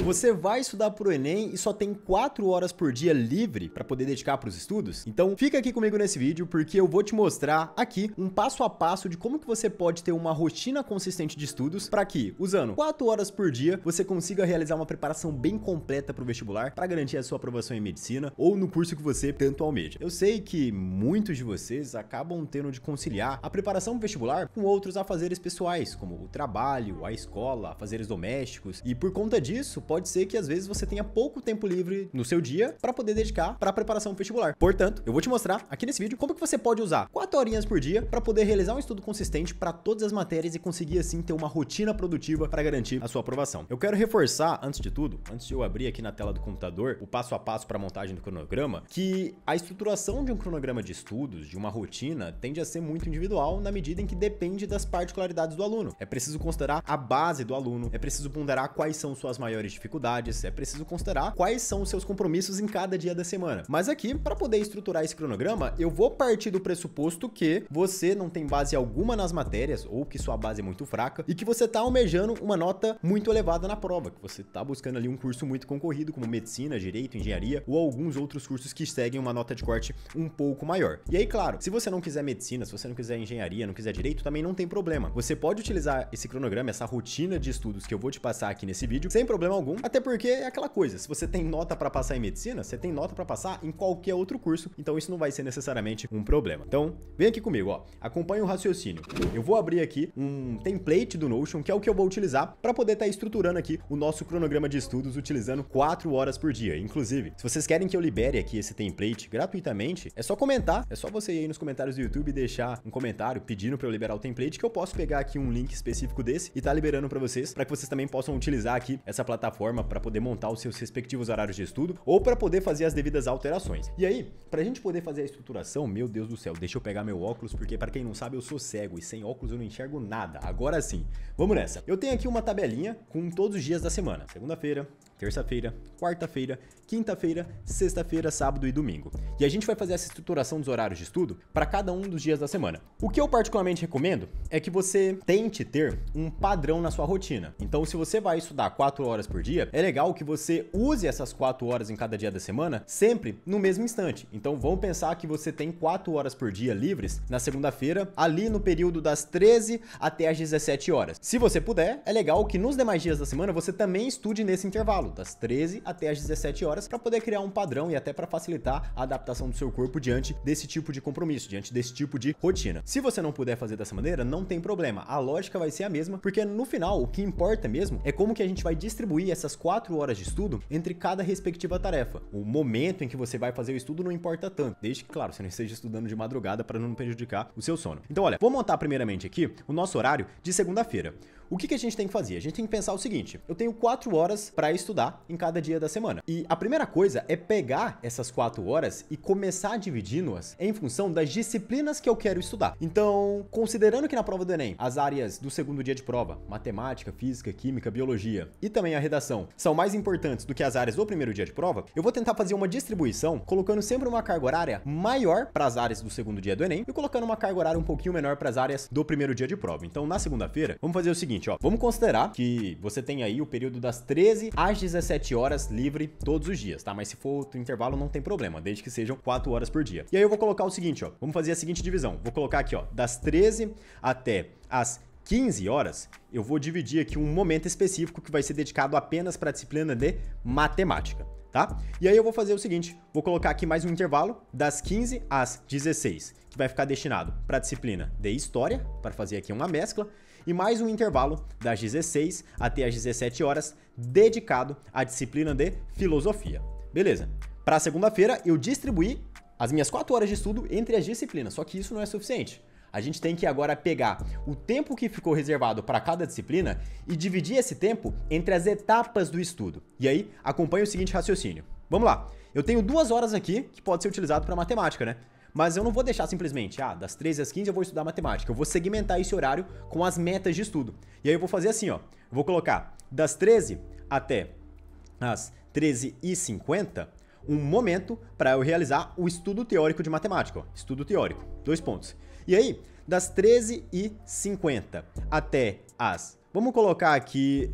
Você vai estudar pro Enem e só tem 4 horas por dia livre para poder dedicar para os estudos? Então fica aqui comigo nesse vídeo porque eu vou te mostrar aqui um passo a passo de como que você pode ter uma rotina consistente de estudos para que, usando 4 horas por dia, você consiga realizar uma preparação bem completa para o vestibular para garantir a sua aprovação em medicina ou no curso que você tanto almeja. Eu sei que muitos de vocês acabam tendo de conciliar a preparação pro vestibular com outros afazeres pessoais, como o trabalho, a escola, afazeres domésticos, e por conta disso, pode ser que às vezes você tenha pouco tempo livre no seu dia para poder dedicar para a preparação pro vestibular. Portanto, eu vou te mostrar aqui nesse vídeo como que você pode usar 4 horinhas por dia para poder realizar um estudo consistente para todas as matérias e conseguir assim ter uma rotina produtiva para garantir a sua aprovação. Eu quero reforçar, antes de tudo, antes de eu abrir aqui na tela do computador o passo a passo para a montagem do cronograma, que a estruturação de um cronograma de estudos, de uma rotina, tende a ser muito individual na medida em que depende das particularidades do aluno. É preciso considerar a base do aluno, é preciso ponderar quais são suas maiores dificuldades, é preciso considerar quais são os seus compromissos em cada dia da semana. Mas aqui, para poder estruturar esse cronograma, eu vou partir do pressuposto que você não tem base alguma nas matérias, ou que sua base é muito fraca, e que você está almejando uma nota muito elevada na prova, que você está buscando ali um curso muito concorrido, como medicina, direito, engenharia, ou alguns outros cursos que seguem uma nota de corte um pouco maior. E aí, claro, se você não quiser medicina, se você não quiser engenharia, não quiser direito, também não tem problema. Você pode utilizar esse cronograma, essa rotina de estudos que eu vou te passar aqui nesse vídeo, sem problema algum, até porque é aquela coisa, se você tem nota para passar em medicina, você tem nota para passar em qualquer outro curso, então isso não vai ser necessariamente um problema. Então, vem aqui comigo, ó, acompanha o raciocínio. Eu vou abrir aqui um template do Notion, que é o que eu vou utilizar para poder estar estruturando aqui o nosso cronograma de estudos utilizando 4 horas por dia. Inclusive, se vocês querem que eu libere aqui esse template gratuitamente, é só comentar, é só você ir aí nos comentários do YouTube e deixar um comentário pedindo para eu liberar o template, que eu posso pegar aqui um link específico desse e tá liberando para vocês, para que vocês também possam utilizar aqui essa plataforma para poder montar os seus respectivos horários de estudo ou para poder fazer as devidas alterações. E aí, pra gente poder fazer a estruturação, meu Deus do céu, deixa eu pegar meu óculos, porque para quem não sabe, eu sou cego e sem óculos eu não enxergo nada. Agora sim, vamos nessa. Eu tenho aqui uma tabelinha com todos os dias da semana: segunda-feira, terça-feira, quarta-feira, quinta-feira, sexta-feira, sábado e domingo. E a gente vai fazer essa estruturação dos horários de estudo para cada um dos dias da semana. O que eu particularmente recomendo é que você tente ter um padrão na sua rotina. Então, se você vai estudar 4 horas por dia, é legal que você use essas 4 horas em cada dia da semana sempre no mesmo instante. Então, vamos pensar que você tem 4 horas por dia livres na segunda-feira, ali no período das 13 até as 17 horas. Se você puder, é legal que nos demais dias da semana você também estude nesse intervalo, das 13 até as 17 horas, para poder criar um padrão e até para facilitar a adaptação do seu corpo diante desse tipo de compromisso, diante desse tipo de rotina. Se você não puder fazer dessa maneira, não tem problema. A lógica vai ser a mesma, porque no final o que importa mesmo é como que a gente vai distribuir essas 4 horas de estudo entre cada respectiva tarefa. O momento em que você vai fazer o estudo não importa tanto, desde que, claro, você não esteja estudando de madrugada para não prejudicar o seu sono. Então, olha, vou montar primeiramente aqui o nosso horário de segunda-feira. O que a gente tem que fazer? A gente tem que pensar o seguinte: eu tenho 4 horas para estudar em cada dia da semana. E a primeira coisa é pegar essas 4 horas e começar dividindo-as em função das disciplinas que eu quero estudar. Então, considerando que na prova do Enem, as áreas do segundo dia de prova, matemática, física, química, biologia e também a redação, são mais importantes do que as áreas do primeiro dia de prova, eu vou tentar fazer uma distribuição, colocando sempre uma carga horária maior para as áreas do segundo dia do Enem e colocando uma carga horária um pouquinho menor para as áreas do primeiro dia de prova. Então, na segunda-feira, vamos fazer o seguinte, ó, vamos considerar que você tem aí o período das 13 às 17 horas livre todos os dias, tá? Mas se for outro intervalo, não tem problema, desde que sejam 4 horas por dia. E aí eu vou colocar o seguinte, ó, vamos fazer a seguinte divisão. Vou colocar aqui, ó, das 13 até as 15 horas, eu vou dividir aqui um momento específico que vai ser dedicado apenas para a disciplina de matemática, tá? E aí eu vou fazer o seguinte, vou colocar aqui mais um intervalo das 15 às 16, que vai ficar destinado para a disciplina de história, para fazer aqui uma mescla, e mais um intervalo das 16 até as 17 horas dedicado à disciplina de filosofia. Beleza? Para a segunda-feira eu distribuí as minhas 4 horas de estudo entre as disciplinas, só que isso não é suficiente. A gente tem que agora pegar o tempo que ficou reservado para cada disciplina e dividir esse tempo entre as etapas do estudo. E aí, acompanhe o seguinte raciocínio. Vamos lá. Eu tenho 2 horas aqui que pode ser utilizado para matemática, né? Mas eu não vou deixar simplesmente, das 13 às 15 eu vou estudar matemática. Eu vou segmentar esse horário com as metas de estudo. E aí eu vou fazer assim, ó. Eu vou colocar das 13 até as 13h50 um momento para eu realizar o estudo teórico de matemática, ó. Estudo teórico, 2 pontos. E aí, das 13h50 até as Vamos colocar aqui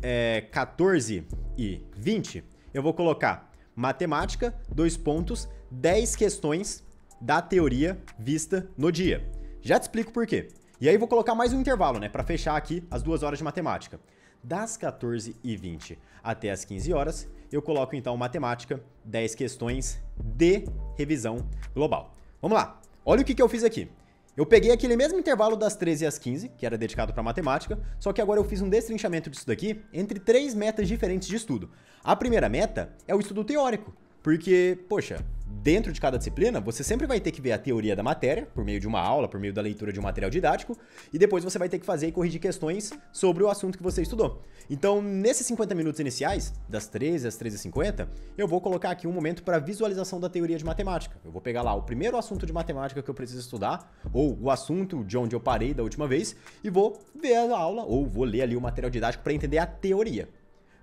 14 e 20. Eu vou colocar matemática, 2 pontos, 10 questões da teoria vista no dia. Já te explico por quê. E aí vou colocar mais um intervalo, né, para fechar aqui as 2 horas de matemática. Das 14h20 até as 15 horas, eu coloco então matemática, 10 questões de revisão global. Vamos lá, olha o que eu fiz aqui. Eu peguei aquele mesmo intervalo das 13 às 15, que era dedicado para matemática, só que agora eu fiz um destrinchamento disso daqui entre 3 metas diferentes de estudo. A primeira meta é o estudo teórico, porque, poxa, dentro de cada disciplina, você sempre vai ter que ver a teoria da matéria, por meio de uma aula, por meio da leitura de um material didático, e depois você vai ter que fazer e corrigir questões sobre o assunto que você estudou. Então, nesses 50 minutos iniciais, das 13 às 13h50, eu vou colocar aqui um momento para visualização da teoria de matemática. Eu vou pegar lá o primeiro assunto de matemática que eu preciso estudar, ou o assunto de onde eu parei da última vez, e vou ver a aula, ou vou ler ali o material didático para entender a teoria.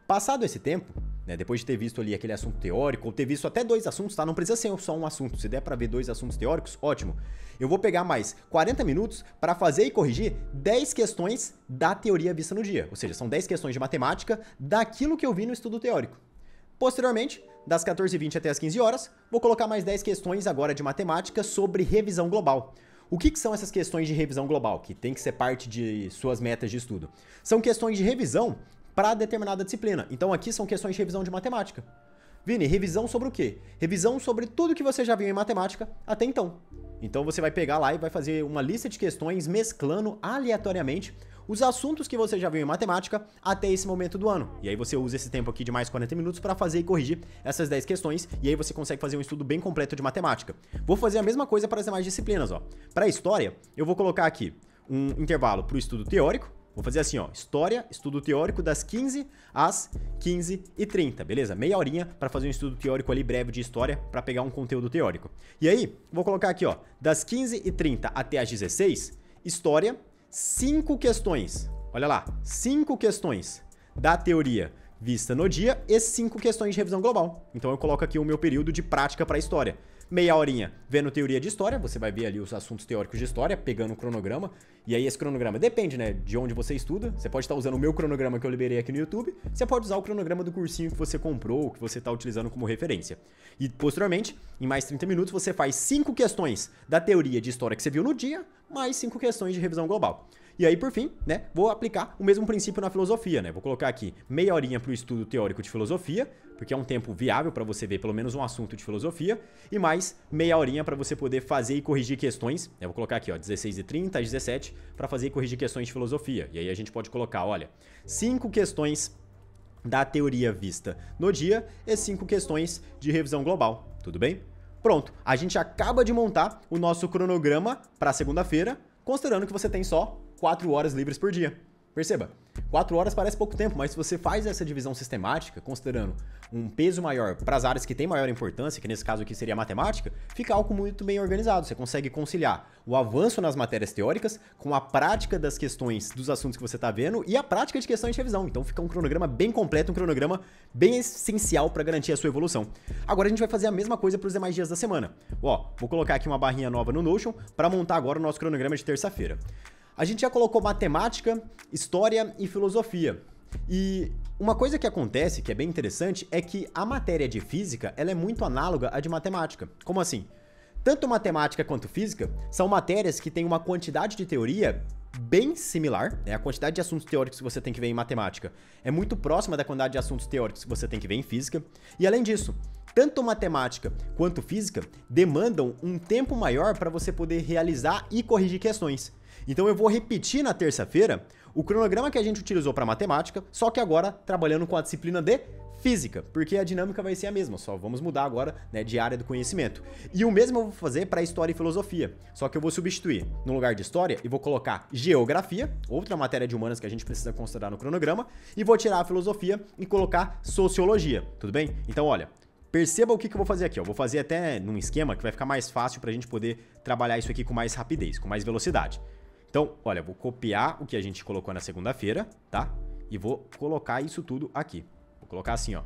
Passado esse tempo, né, depois de ter visto ali aquele assunto teórico, ou ter visto até 2 assuntos, tá? Não precisa ser só um assunto. Se der para ver 2 assuntos teóricos, ótimo. Eu vou pegar mais 40 minutos para fazer e corrigir 10 questões da teoria vista no dia. Ou seja, são 10 questões de matemática daquilo que eu vi no estudo teórico. Posteriormente, das 14h20 até as 15 horas, vou colocar mais 10 questões agora de matemática sobre revisão global. O que são essas questões de revisão global, que tem que ser parte de suas metas de estudo? São questões de revisão para determinada disciplina. Então aqui são questões de revisão de matemática. Vini, revisão sobre o quê? Revisão sobre tudo que você já viu em matemática até então. Então você vai pegar lá e vai fazer uma lista de questões mesclando aleatoriamente os assuntos que você já viu em matemática até esse momento do ano. E aí você usa esse tempo aqui de mais 40 minutos para fazer e corrigir essas 10 questões, e aí você consegue fazer um estudo bem completo de matemática. Vou fazer a mesma coisa para as demais disciplinas, ó. Para a história, eu vou colocar aqui um intervalo para o estudo teórico. Vou fazer assim, ó, história, estudo teórico das 15 às 15h30, beleza? Meia horinha para fazer um estudo teórico ali breve de história para pegar um conteúdo teórico. E aí, vou colocar aqui, ó, das 15h30 até as 16, história, 5 questões. Olha lá, 5 questões da teoria vista no dia e 5 questões de revisão global. Então eu coloco aqui o meu período de prática para história. Meia horinha vendo teoria de história, você vai ver ali os assuntos teóricos de história, pegando um cronograma, e aí esse cronograma depende, né, de onde você estuda. Você pode estar usando o meu cronograma que eu liberei aqui no YouTube, você pode usar o cronograma do cursinho que você comprou, que você está utilizando como referência. E posteriormente, em mais 30 minutos, você faz 5 questões da teoria de história que você viu no dia, mais 5 questões de revisão global. E aí, por fim, né, vou aplicar o mesmo princípio na filosofia, né? Vou colocar aqui meia horinha para o estudo teórico de filosofia, porque é um tempo viável para você ver pelo menos um assunto de filosofia, e mais meia horinha para você poder fazer e corrigir questões. Eu vou colocar aqui, ó, 16h30 às 17 para fazer e corrigir questões de filosofia. E aí a gente pode colocar, olha, 5 questões da teoria vista no dia e 5 questões de revisão global. Tudo bem? Pronto, a gente acaba de montar o nosso cronograma para segunda-feira, considerando que você tem só 4 horas livres por dia. Perceba, 4 horas parece pouco tempo, mas se você faz essa divisão sistemática, considerando um peso maior para as áreas que têm maior importância, que nesse caso aqui seria a matemática, fica algo muito bem organizado. Você consegue conciliar o avanço nas matérias teóricas com a prática das questões dos assuntos que você está vendo e a prática de questões de revisão. Então fica um cronograma bem completo, um cronograma bem essencial para garantir a sua evolução. Agora a gente vai fazer a mesma coisa para os demais dias da semana. Ó, vou colocar aqui uma barrinha nova no Notion para montar agora o nosso cronograma de terça-feira. A gente já colocou matemática, história e filosofia. E uma coisa que acontece, que é bem interessante, é que a matéria de física, ela é muito análoga à de matemática. Como assim? Tanto matemática quanto física são matérias que têm uma quantidade de teoria bem similar, né? A quantidade de assuntos teóricos que você tem que ver em matemática é muito próxima da quantidade de assuntos teóricos que você tem que ver em física. E além disso, tanto matemática quanto física demandam um tempo maior para você poder realizar e corrigir questões. Então eu vou repetir na terça-feira o cronograma que a gente utilizou para matemática, só que agora trabalhando com a disciplina de física, porque a dinâmica vai ser a mesma, só vamos mudar agora, né, de área do conhecimento. E o mesmo eu vou fazer para história e filosofia, só que eu vou substituir no lugar de história e vou colocar geografia, outra matéria de humanas que a gente precisa considerar no cronograma, e vou tirar a filosofia e colocar sociologia, tudo bem? Então olha, perceba o que eu vou fazer aqui, ó. Vou fazer até num esquema que vai ficar mais fácil para a gente poder trabalhar isso aqui com mais rapidez, com mais velocidade. Então, olha, vou copiar o que a gente colocou na segunda-feira, tá? E vou colocar isso tudo aqui. Vou colocar assim, ó.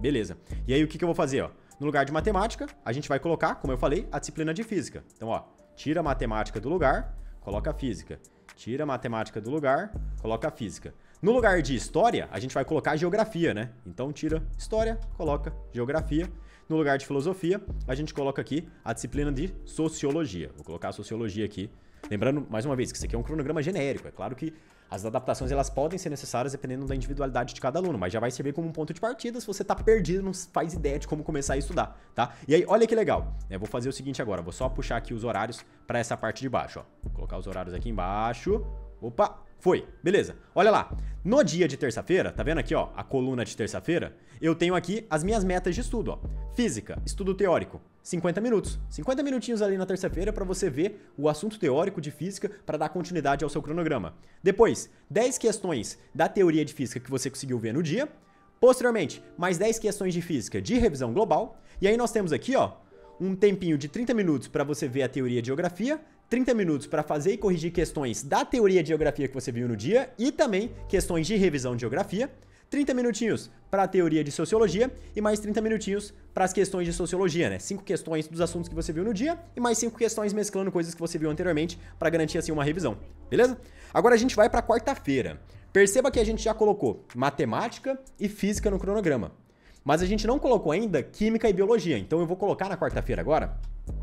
Beleza. E aí, o que eu vou fazer, ó? No lugar de matemática, a gente vai colocar, como eu falei, a disciplina de física. Então, ó, tira a matemática do lugar, coloca a física. Tira a matemática do lugar, coloca a física. No lugar de história, a gente vai colocar geografia, né? Então tira história, coloca geografia. No lugar de filosofia, a gente coloca aqui a disciplina de sociologia. Vou colocar a sociologia aqui. Lembrando, mais uma vez, que isso aqui é um cronograma genérico. É claro que as adaptações elas podem ser necessárias dependendo da individualidade de cada aluno, mas já vai servir como um ponto de partida se você tá perdido, não faz ideia de como começar a estudar, tá? E aí, olha que legal. Eu vou fazer o seguinte agora, vou só puxar aqui os horários para essa parte de baixo, ó. Vou colocar os horários aqui embaixo. Opa, foi. Beleza. Olha lá. No dia de terça-feira, tá vendo aqui, ó, a coluna de terça-feira? Eu tenho aqui as minhas metas de estudo, ó. Física, estudo teórico, 50 minutos. 50 minutinhos ali na terça-feira para você ver o assunto teórico de física para dar continuidade ao seu cronograma. Depois, 10 questões da teoria de física que você conseguiu ver no dia. Posteriormente, mais 10 questões de física de revisão global. E aí nós temos aqui, ó, um tempinho de 30 minutos para você ver a teoria de geografia, 30 minutos para fazer e corrigir questões da teoria de geografia que você viu no dia e também questões de revisão de geografia, 30 minutinhos para a teoria de sociologia e mais 30 minutinhos para as questões de sociologia, né? 5 questões dos assuntos que você viu no dia e mais 5 questões mesclando coisas que você viu anteriormente para garantir assim uma revisão, beleza? Agora a gente vai para quarta-feira. Perceba que a gente já colocou matemática e física no cronograma, mas a gente não colocou ainda química e biologia, então eu vou colocar na quarta-feira agora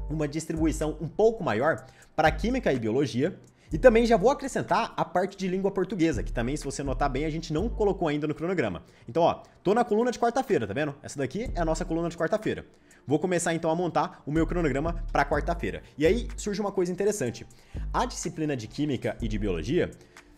uma distribuição um pouco maior para química e biologia. E também já vou acrescentar a parte de língua portuguesa, que também, se você notar bem, a gente não colocou ainda no cronograma. Então, ó, tô na coluna de quarta-feira, tá vendo? Essa daqui é a nossa coluna de quarta-feira. Vou começar, então, a montar o meu cronograma para quarta-feira. E aí, surge uma coisa interessante. A disciplina de química e de biologia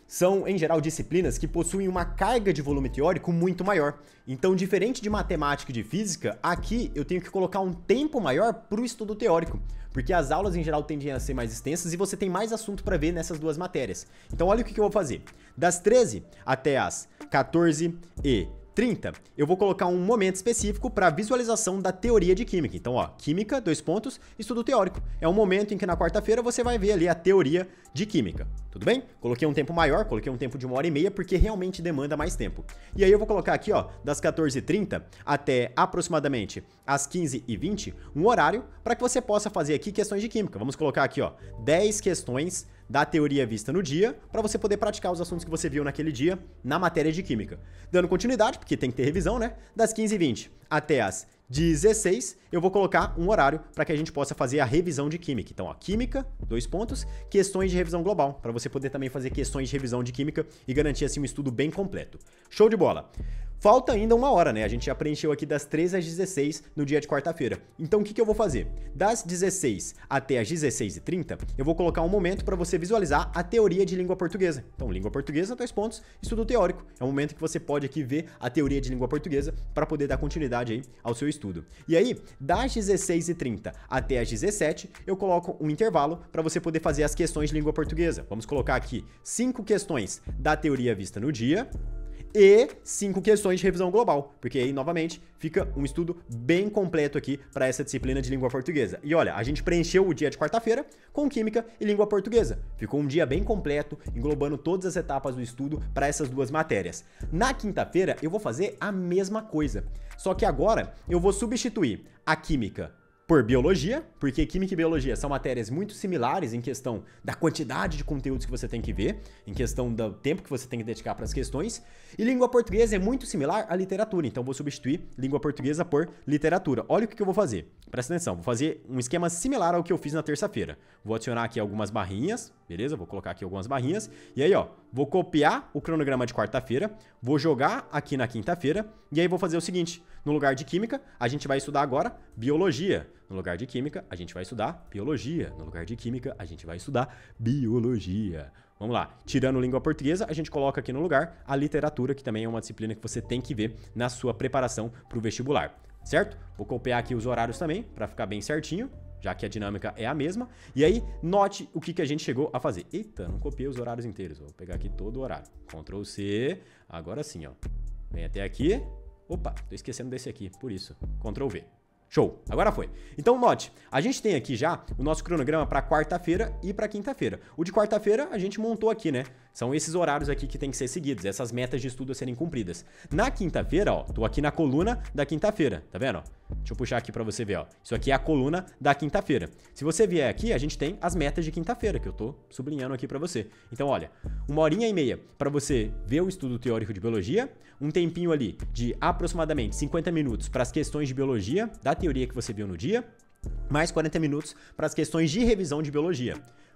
são, em geral, disciplinas que possuem uma carga de volume teórico muito maior. Então, diferente de matemática e de física, aqui eu tenho que colocar um tempo maior para o estudo teórico, porque as aulas, em geral, tendem a ser mais extensas e você tem mais assunto para ver nessas duas matérias. Então, olha o que eu vou fazer. Das 13 até as 14h30, eu vou colocar um momento específico para visualização da teoria de química. Então, ó, química, 2 pontos, estudo teórico. É um momento em que na quarta-feira você vai ver ali a teoria de química. Tudo bem? Coloquei um tempo maior, coloquei um tempo de 1h30, porque realmente demanda mais tempo. E aí eu vou colocar aqui, ó, das 14h30 até aproximadamente às 15h20, um horário para que você possa fazer aqui questões de química. Vamos colocar aqui, ó, 10 questões da teoria vista no dia, para você poder praticar os assuntos que você viu naquele dia na matéria de química. Dando continuidade, porque tem que ter revisão, né? Das 15h20 até as 16, eu vou colocar um horário para que a gente possa fazer a revisão de química. Então, ó, química, 2 pontos, questões de revisão global, para você poder também fazer questões de revisão de química e garantir assim um estudo bem completo. Show de bola! Falta ainda 1 hora, né? A gente já preencheu aqui das 13 às 16 no dia de quarta-feira. Então, o que eu vou fazer? Das 16 até as 16h30, eu vou colocar um momento para você visualizar a teoria de língua portuguesa. Então, língua portuguesa, 2 pontos, estudo teórico. É um momento que você pode aqui ver a teoria de língua portuguesa para poder dar continuidade aí ao seu estudo. E aí, das 16h30 até as 17, eu coloco um intervalo para você poder fazer as questões de língua portuguesa. Vamos colocar aqui 5 questões da teoria vista no dia e 5 questões de revisão global, porque aí, novamente, fica um estudo bem completo aqui para essa disciplina de língua portuguesa. E olha, a gente preencheu o dia de quarta-feira com química e língua portuguesa. Ficou um dia bem completo, englobando todas as etapas do estudo para essas duas matérias. Na quinta-feira, eu vou fazer a mesma coisa, só que agora eu vou substituir a química por biologia, porque química e biologia são matérias muito similares em questão da quantidade de conteúdos que você tem que ver, em questão do tempo que você tem que dedicar para as questões, e língua portuguesa é muito similar à literatura, então vou substituir língua portuguesa por literatura. Olha o que eu vou fazer, presta atenção, vou fazer um esquema similar ao que eu fiz na terça-feira. Vou adicionar aqui algumas barrinhas, beleza? Vou colocar aqui algumas barrinhas, e aí, ó, vou copiar o cronograma de quarta-feira, vou jogar aqui na quinta-feira, e aí vou fazer o seguinte, no lugar de química, a gente vai estudar agora biologia. No lugar de química, a gente vai estudar biologia. No lugar de química, a gente vai estudar biologia. Vamos lá. Tirando língua portuguesa, a gente coloca aqui no lugar a literatura, que também é uma disciplina que você tem que ver na sua preparação para o vestibular. Certo? Vou copiar aqui os horários também, para ficar bem certinho, já que a dinâmica é a mesma. E aí, note o que a gente chegou a fazer. Eita, não copiei os horários inteiros. Vou pegar aqui todo o horário. Ctrl C. Agora sim, ó. Vem até aqui. Opa, tô esquecendo desse aqui, por isso. Ctrl V. Show, agora foi. Então note, a gente tem aqui já o nosso cronograma para quarta-feira e para quinta-feira. O de quarta-feira a gente montou aqui, né? São esses horários aqui que tem que ser seguidos, essas metas de estudo a serem cumpridas. Na quinta-feira, ó, tô aqui na coluna da quinta-feira, tá vendo, ó? Deixa eu puxar aqui pra você ver, ó. Isso aqui é a coluna da quinta-feira. Se você vier aqui, a gente tem as metas de quinta-feira, que eu tô sublinhando aqui pra você. Então, olha, 1h30 pra você ver o estudo teórico de biologia, um tempinho ali de aproximadamente 50 minutos para as questões de biologia, da teoria que você viu no dia, mais 40 minutos para as questões de revisão de biologia.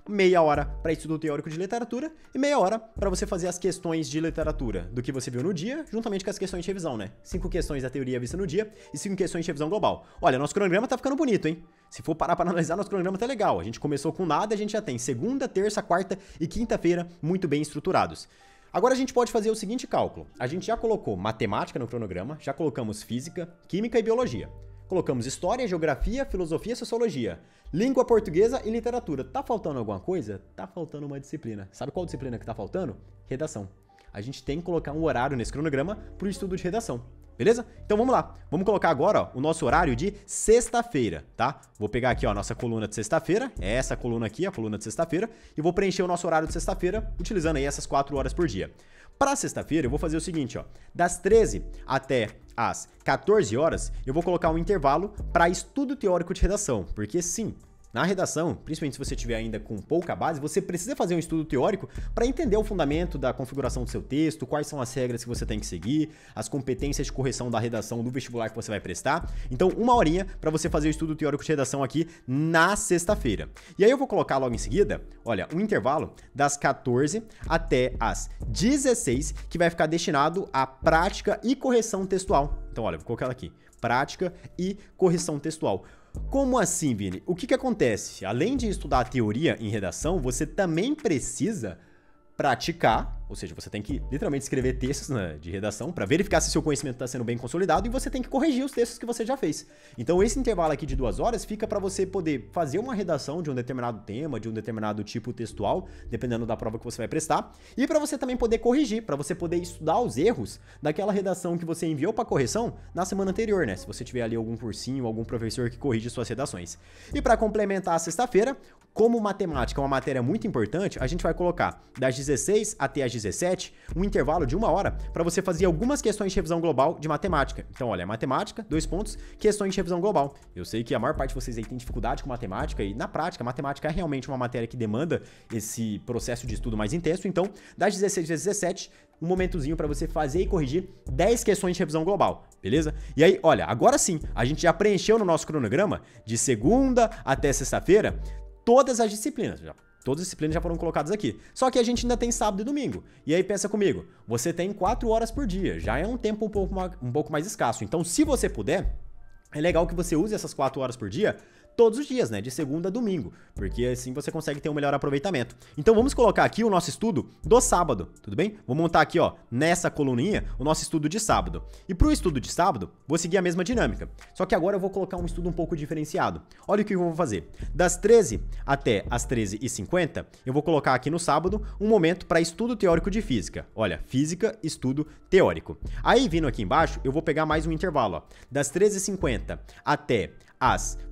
Meia hora para estudo teórico de literatura e meia hora para você fazer as questões de literatura do que você viu no dia, juntamente com as questões de revisão, né? 5 questões da teoria vista no dia e 5 questões de revisão global. Olha, nosso cronograma tá ficando bonito, hein? Se for parar para analisar, nosso cronograma tá legal. A gente começou com nada, a gente já tem segunda, terça, quarta e quinta-feira muito bem estruturados. Agora a gente pode fazer o seguinte cálculo. A gente já colocou matemática no cronograma, já colocamos física, química e biologia. Colocamos história, geografia, filosofia, sociologia, língua portuguesa e literatura. Tá faltando alguma coisa? Tá faltando uma disciplina. Sabe qual disciplina que tá faltando? Redação. A gente tem que colocar um horário nesse cronograma pro estudo de redação. Beleza? Então vamos lá. Vamos colocar agora, ó, o nosso horário de sexta-feira, tá? Vou pegar aqui, ó, a nossa coluna de sexta-feira. É essa coluna aqui, a coluna de sexta-feira. E vou preencher o nosso horário de sexta-feira utilizando aí essas 4 horas por dia. Para sexta-feira, eu vou fazer o seguinte, ó. Das 13 até às 14 horas, eu vou colocar um intervalo para estudo teórico de redação. Porque sim, na redação, principalmente se você tiver ainda com pouca base, você precisa fazer um estudo teórico para entender o fundamento da configuração do seu texto, quais são as regras que você tem que seguir, as competências de correção da redação do vestibular que você vai prestar. Então, 1h para você fazer o estudo teórico de redação aqui na sexta-feira. E aí eu vou colocar logo em seguida, olha, um intervalo das 14 até as 16, que vai ficar destinado à prática e correção textual. Então, olha, vou colocar ela aqui, prática e correção textual. Como assim, Vini? O que acontece? Além de estudar a teoria em redação, você também precisa praticar, ou seja, você tem que literalmente escrever textos, né, de redação para verificar se seu conhecimento está sendo bem consolidado e você tem que corrigir os textos que você já fez. Então esse intervalo aqui de 2 horas fica para você poder fazer uma redação de um determinado tema, de um determinado tipo textual, dependendo da prova que você vai prestar, e para você também poder corrigir, para você poder estudar os erros daquela redação que você enviou para correção na semana anterior, né? Se você tiver ali algum cursinho, algum professor que corrige suas redações. E para complementar a sexta-feira, como matemática é uma matéria muito importante, a gente vai colocar das 16 até as 17 um intervalo de 1 hora para você fazer algumas questões de revisão global de matemática. Então, olha, matemática, 2 pontos, questões de revisão global. Eu sei que a maior parte de vocês aí tem dificuldade com matemática e, na prática, a matemática é realmente uma matéria que demanda esse processo de estudo mais intenso. Então, das 16 às 17, um momentozinho para você fazer e corrigir 10 questões de revisão global, beleza? E aí, olha, agora sim, a gente já preencheu no nosso cronograma de segunda até sexta-feira todas as disciplinas, todas as disciplinas já foram colocadas aqui. Só que a gente ainda tem sábado e domingo. E aí pensa comigo, você tem 4 horas por dia, já é um tempo um pouco mais escasso. Então, se você puder, é legal que você use essas 4 horas por dia todos os dias, né? De segunda a domingo, porque assim você consegue ter um melhor aproveitamento. Então vamos colocar aqui o nosso estudo do sábado, tudo bem? Vou montar aqui, ó, nessa coluninha, o nosso estudo de sábado. E pro estudo de sábado, vou seguir a mesma dinâmica. Só que agora eu vou colocar um estudo um pouco diferenciado. Olha o que eu vou fazer. Das 13 até as 13h50, eu vou colocar aqui no sábado um momento para estudo teórico de física. Olha, física, estudo teórico. Aí, vindo aqui embaixo, eu vou pegar mais um intervalo, ó. Das 13h50 até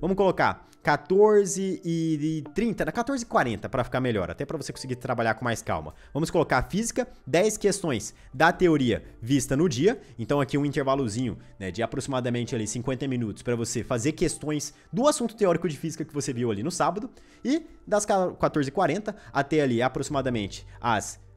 vamos colocar 14h30, 14h40 para ficar melhor, até para você conseguir trabalhar com mais calma. Vamos colocar física, 10 questões da teoria vista no dia, então aqui um intervalozinho, né, de aproximadamente ali 50 minutos para você fazer questões do assunto teórico de física que você viu ali no sábado, e das 14h40 até ali aproximadamente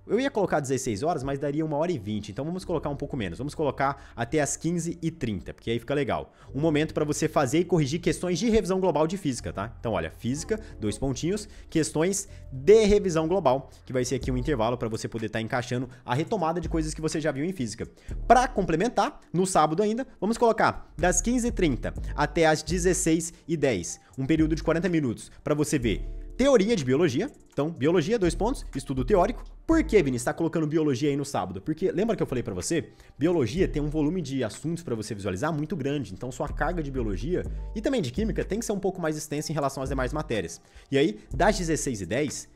eu ia colocar 16 horas, mas daria 1h20, então vamos colocar um pouco menos. Vamos colocar até as 15h30, porque aí fica legal. Um momento para você fazer e corrigir questões de revisão global de física, tá? Então, olha, física, 2 pontinhos, questões de revisão global, que vai ser aqui um intervalo para você poder estar encaixando a retomada de coisas que você já viu em física. Para complementar, no sábado ainda, vamos colocar das 15h30 até as 16h10, um período de 40 minutos, para você ver teoria de biologia. Então, biologia, 2 pontos, estudo teórico. Por que, Vini, você está colocando biologia aí no sábado? Porque, lembra que eu falei pra você? Biologia tem um volume de assuntos para você visualizar muito grande. Então, sua carga de biologia e também de química tem que ser um pouco mais extensa em relação às demais matérias. E aí, das 16h10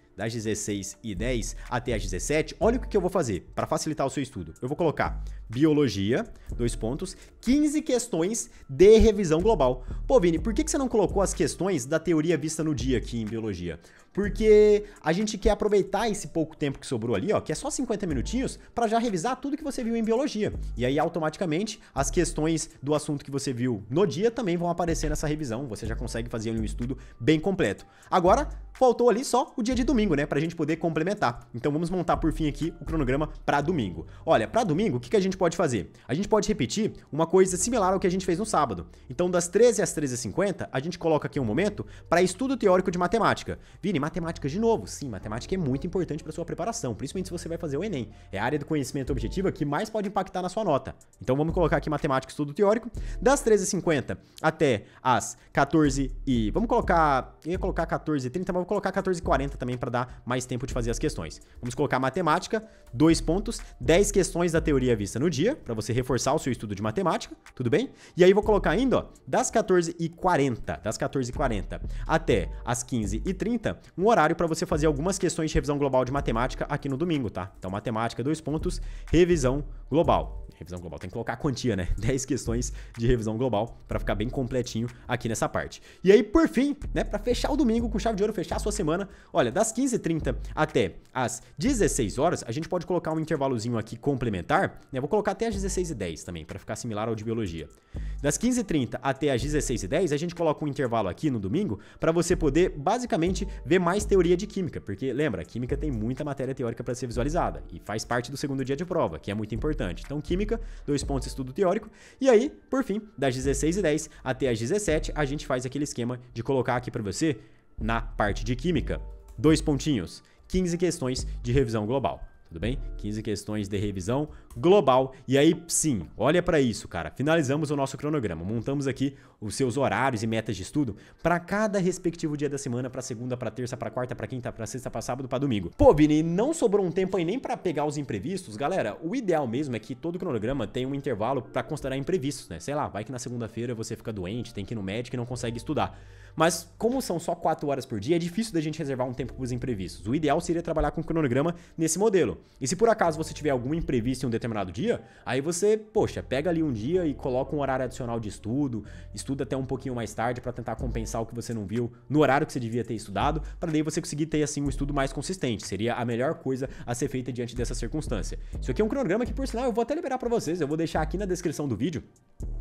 até as 17, olha o que eu vou fazer para facilitar o seu estudo. Eu vou colocar biologia, 2 pontos, 15 questões de revisão global. Pô, Vini, por que você não colocou as questões da teoria vista no dia aqui em biologia? porque a gente quer aproveitar esse pouco tempo que sobrou ali, ó, que é só 50 minutinhos, para já revisar tudo que você viu em biologia. E aí, automaticamente, as questões do assunto que você viu no dia também vão aparecer nessa revisão, você já consegue fazer um estudo bem completo. Agora, faltou ali só o dia de domingo, né, pra gente poder complementar. Então vamos montar por fim aqui o cronograma para domingo. Olha, para domingo, o que a gente pode fazer? A gente pode repetir uma coisa similar ao que a gente fez no sábado. Então das 13 às 13h50, a gente coloca aqui um momento para estudo teórico de matemática. Vini, matemática de novo? Sim, matemática é muito importante para sua preparação, principalmente se você vai fazer o Enem. É a área do conhecimento objetivo que mais pode impactar na sua nota. Então vamos colocar aqui matemática, estudo teórico, das 13h50 até as 14 e... Vamos colocar... Eu ia colocar 14h30, mas vou colocar 14h40 também para dar mais tempo de fazer as questões. Vamos colocar matemática, 2 pontos, 10 questões da teoria vista no dia, para você reforçar o seu estudo de matemática, tudo bem? E aí vou colocar ainda, ó, das 14h40 até as 15h30, um horário para você fazer algumas questões de revisão global de matemática aqui no domingo, tá? Então matemática, 2 pontos, revisão global. Revisão global, tem que colocar a quantia, né? 10 questões de revisão global para ficar bem completinho aqui nessa parte. E aí, por fim, né, para fechar o domingo com chave de ouro, fechar a sua semana, olha, das 15h30 até as 16 horas, a gente pode colocar um intervalozinho aqui complementar, né? Vou colocar até as 16h10 também, para ficar similar ao de biologia. Das 15h30 até as 16h10, a gente coloca um intervalo aqui no domingo para você poder, basicamente, ver mais teoria de química, porque, lembra, química tem muita matéria teórica para ser visualizada e faz parte do segundo dia de prova, que é muito importante. Então, química, 2 pontos, estudo teórico. E aí, por fim, das 16h10 até as 17h, a gente faz aquele esquema de colocar aqui para você, na parte de química, 2 pontinhos, 15 questões de revisão global. Tudo bem? 15 questões de revisão global. E aí, sim, olha para isso, cara. Finalizamos o nosso cronograma. Montamos aqui os seus horários e metas de estudo para cada respectivo dia da semana, para segunda, para terça, para quarta, para quinta, para sexta, para sábado, para domingo. Pô, Vini, não sobrou um tempo aí nem para pegar os imprevistos? Galera, o ideal mesmo é que todo cronograma tenha um intervalo para considerar imprevistos, né? Sei lá, vai que na segunda-feira você fica doente, tem que ir no médico e não consegue estudar. Mas como são só 4 horas por dia, é difícil da gente reservar um tempo para os imprevistos. O ideal seria trabalhar com o cronograma nesse modelo. E se por acaso você tiver algum imprevisto em um determinado dia, aí você, poxa, pega ali um dia e coloca um horário adicional de estudo, estuda até um pouquinho mais tarde para tentar compensar o que você não viu no horário que você devia ter estudado, para daí você conseguir ter assim um estudo mais consistente. Seria a melhor coisa a ser feita diante dessa circunstância. Isso aqui é um cronograma que, por sinal, eu vou até liberar para vocês, eu vou deixar aqui na descrição do vídeo.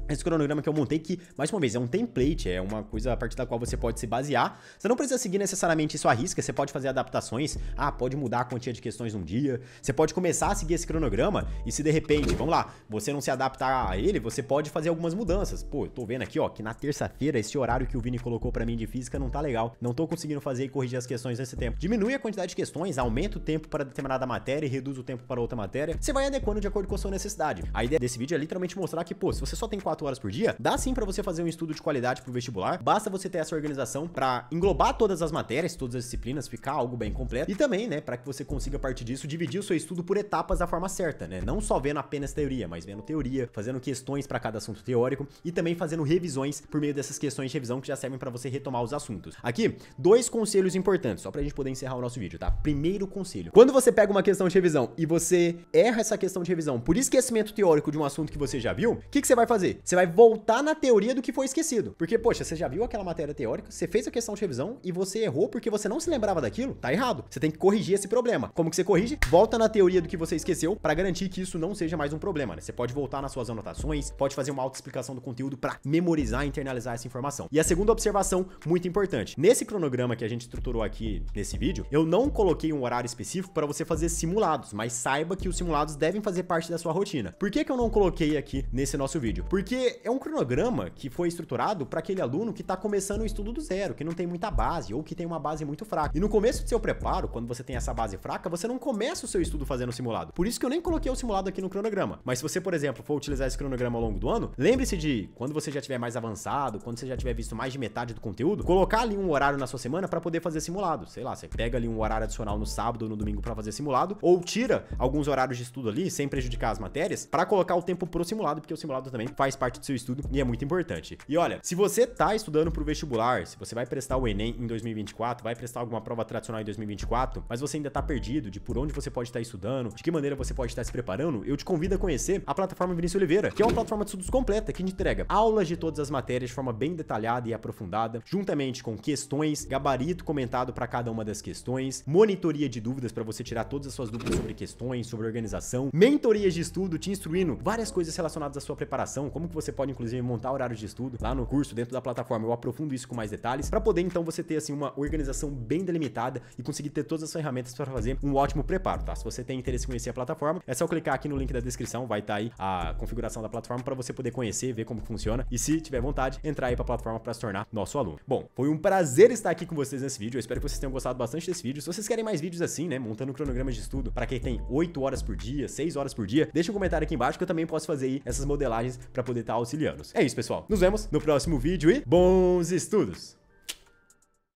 Esse cronograma que eu montei que, mais uma vez, é um template, é uma coisa a partir da qual você pode se basear. Você não precisa seguir necessariamente isso à risca, você pode fazer adaptações, pode mudar a quantia de questões num dia, você pode começar a seguir esse cronograma e se de repente, vamos lá, você não se adaptar a ele, você pode fazer algumas mudanças. Pô, eu tô vendo aqui, ó, que na terça-feira esse horário que o Vini colocou pra mim de física não tá legal, não tô conseguindo fazer e corrigir as questões nesse tempo. Diminui a quantidade de questões, aumenta o tempo para determinada matéria e reduz o tempo para outra matéria, você vai adequando de acordo com a sua necessidade. A ideia desse vídeo é literalmente mostrar que, pô, se você só tem 4 horas por dia, dá sim pra você fazer um estudo de qualidade pro vestibular, basta você ter essa organização pra englobar todas as matérias, todas as disciplinas, ficar algo bem completo e também, né, pra que você consiga a partir disso dividir o seu estudo por etapas da forma certa, né, não só vendo apenas teoria, mas vendo teoria, fazendo questões pra cada assunto teórico e também fazendo revisões por meio dessas questões de revisão que já servem pra você retomar os assuntos. Aqui, 2 conselhos importantes, só pra gente poder encerrar o nosso vídeo, tá? Primeiro conselho, quando você pega uma questão de revisão e você erra essa questão de revisão por esquecimento teórico de um assunto que você já viu, o que você vai fazer? Você vai voltar na teoria do que foi esquecido. Porque, poxa, você já viu aquela matéria teórica, você fez a questão de revisão e você errou porque você não se lembrava daquilo, tá errado. Você tem que corrigir esse problema. Como que você corrige? Volta na teoria do que você esqueceu para garantir que isso não seja mais um problema, né? Você pode voltar nas suas anotações, pode fazer uma autoexplicação do conteúdo para memorizar e internalizar essa informação. E a segunda observação, muito importante. Nesse cronograma que a gente estruturou aqui nesse vídeo, eu não coloquei um horário específico para você fazer simulados, mas saiba que os simulados devem fazer parte da sua rotina. Por que eu não coloquei aqui nesse nosso vídeo? Porque é um cronograma que foi estruturado para aquele aluno que está começando o estudo do zero, que não tem muita base ou que tem uma base muito fraca. E no começo do seu preparo, quando você tem essa base fraca, você não começa o seu estudo fazendo simulado. Por isso que eu nem coloquei o simulado aqui no cronograma. Mas se você, por exemplo, for utilizar esse cronograma ao longo do ano, lembre-se de, quando você já tiver mais avançado, quando você já tiver visto mais de metade do conteúdo, colocar ali um horário na sua semana para poder fazer simulado. Sei lá, você pega ali um horário adicional no sábado ou no domingo para fazer simulado, ou tira alguns horários de estudo ali, sem prejudicar as matérias, para colocar o tempo pro simulado, porque o simulado também faz parte parte do seu estudo e é muito importante. E olha, se você tá estudando pro vestibular, se você vai prestar o Enem em 2024, vai prestar alguma prova tradicional em 2024, mas você ainda tá perdido de por onde você pode estar estudando, de que maneira você pode estar se preparando, eu te convido a conhecer a plataforma Vinícius Oliveira, que é uma plataforma de estudos completa que te entrega aulas de todas as matérias de forma bem detalhada e aprofundada, juntamente com questões, gabarito comentado para cada uma das questões, monitoria de dúvidas para você tirar todas as suas dúvidas sobre questões, sobre organização, mentorias de estudo, te instruindo várias coisas relacionadas à sua preparação, como que você pode inclusive montar horários de estudo lá no curso, dentro da plataforma. Eu aprofundo isso com mais detalhes para poder então você ter assim uma organização bem delimitada e conseguir ter todas as ferramentas para fazer um ótimo preparo, tá? Se você tem interesse em conhecer a plataforma, é só clicar aqui no link da descrição, vai estar aí a configuração da plataforma para você poder conhecer, ver como funciona e, se tiver vontade, entrar aí para a plataforma para se tornar nosso aluno. Bom, foi um prazer estar aqui com vocês nesse vídeo. Eu espero que vocês tenham gostado bastante desse vídeo. Se vocês querem mais vídeos assim, né, montando cronogramas de estudo para quem tem 8 horas por dia, 6 horas por dia, deixa um comentário aqui embaixo que eu também posso fazer aí essas modelagens para poder estar auxiliando. É isso, pessoal. Nos vemos no próximo vídeo e bons estudos!